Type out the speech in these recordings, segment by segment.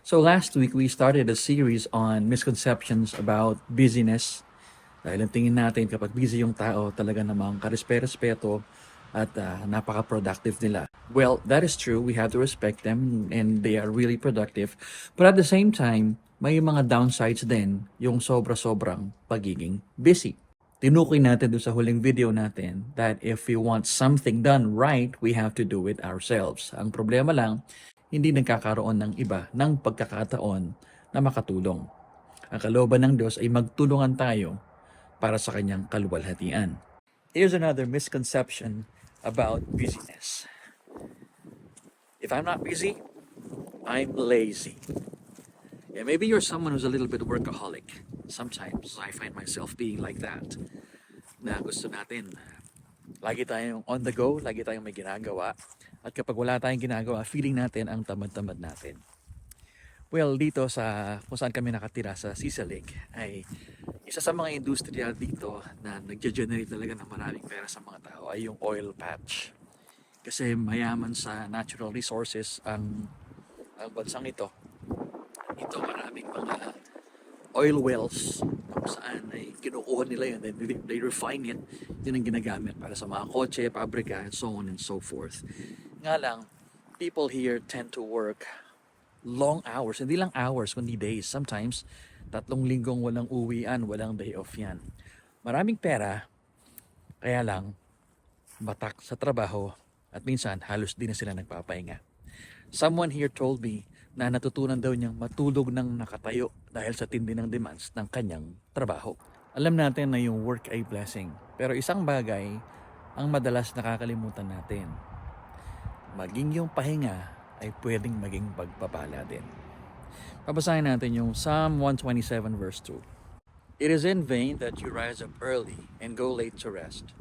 So last week, we started a series on misconceptions about busyness. Dahil ang tingin natin kapag busy yung tao, talaga namang karespe-respeto at napaka-productive nila. Well, that is true. We have to respect them and they are really productive. But at the same time, may mga downsides din yung sobra-sobrang pagiging busy. Tinukoy natin doon sa huling video natin that if we want something done right, we have to do it ourselves. Ang problema lang, hindi nagkakaroon ng iba ng pagkakataon na makatulong. Ang kalooban ng Diyos ay magtulungan tayo para sa kanyang kaluwalhatian. Here's another misconception about busyness. If I'm not busy, I'm lazy. Yeah, maybe you're someone who's a little bit workaholic. Sometimes I find myself being like that. Na gusto natin, lagi tayong on the go, lagi tayong may ginagawa. At kapag wala tayong ginagawa, feeling natin ang tamad-tamad natin. Well, dito sa kung saan kami nakatira sa Sisig ay isa sa mga industriya dito na nag-generate talaga ng maraming pera sa mga tao ay yung oil patch. Kasi mayaman sa natural resources ang bansang ito. Ito maraming mga oil wells kung saan ay kinukuha nila yun, then they refine it, yun ang ginagamit para sa mga kotse, pabrika, and so on and so forth. Nga lang, people here tend to work long hours, hindi lang hours, kundi days. Sometimes, 3 linggong walang uwian, walang day off yan. Maraming pera, kaya lang, batak sa trabaho, at minsan, halos di na sila nagpapahinga. Someone here told me na natutunan daw niyang matulog ng nakatayo dahil sa tindi ng demands ng kanyang trabaho. Alam natin na yung work ay blessing, pero isang bagay ang madalas nakakalimutan natin. Maging yung pahinga ay pwedeng maging pagpapala din. Babasahin natin yung Psalm 127 verse 2. It is in vain that you rise up early and go late to rest,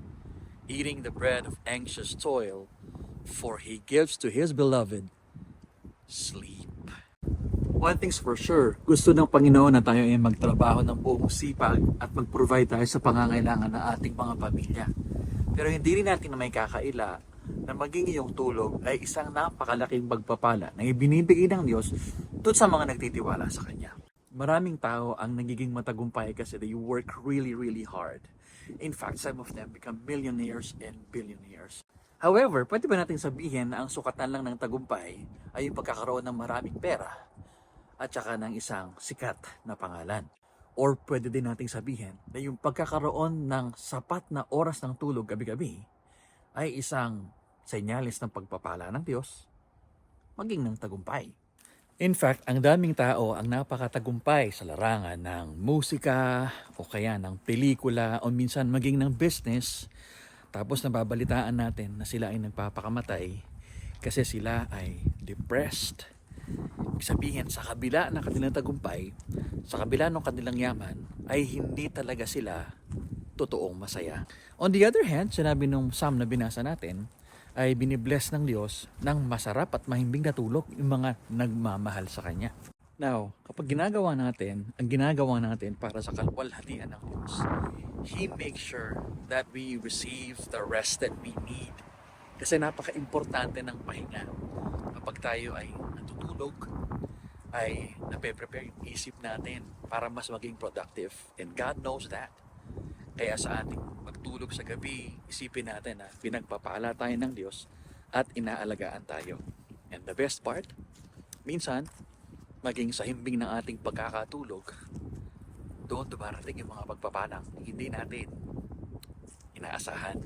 eating the bread of anxious toil, for he gives to his beloved sleep. One thing's for sure, gusto ng Panginoon na tayo ay magtrabaho ng buong sipag at mag-provide tayo sa pangangailangan ng ating mga pamilya. Pero hindi rin natin na may kakaila na maging iyong tulog ay isang napakalaking pagpapala na ibinibigay ng Diyos doon sa mga nagtitiwala sa Kanya. Maraming tao ang nagiging matagumpay kasi they work really, really hard. In fact, some of them become millionaires and billionaires. However, pwede ba natin sabihin na ang sukatan lang ng tagumpay ay yung pagkakaroon ng maraming pera at saka ng isang sikat na pangalan? Or pwede din nating sabihin na yung pagkakaroon ng sapat na oras ng tulog gabi-gabi ay isang senyales ng pagpapala ng Diyos, maging ng tagumpay. In fact, ang daming tao ang napakatagumpay sa larangan ng musika o kaya ng pelikula o minsan maging ng business. Tapos nababalitaan natin na sila ay nagpapakamatay kasi sila ay depressed. Ibig sabihin, sa kabila ng kanilang tagumpay, sa kabila ng kanilang yaman, ay hindi talaga sila totoong masaya. On the other hand, sinabi nung Psalm na binasa natin, ay binibless ng Diyos ng masarap at mahimbing na tulog yung mga nagmamahal sa Kanya. Now, kapag ginagawa natin, ang ginagawa natin para sa kaluwalhatian ng Diyos, He makes sure that we receive the rest that we need. Kasi napaka-importante ng pahinga. Kapag tayo ay natutulog, ay nape-prepare yung isip natin para mas maging productive. And God knows that. Kaya sa ating magtulog sa gabi, isipin natin na pinagpapala tayo ng Diyos at inaalagaan tayo. And the best part, minsan, maging sa himbing ng ating pagkakatulog, doon dumarating yung mga pagpapalang hindi natin inaasahan.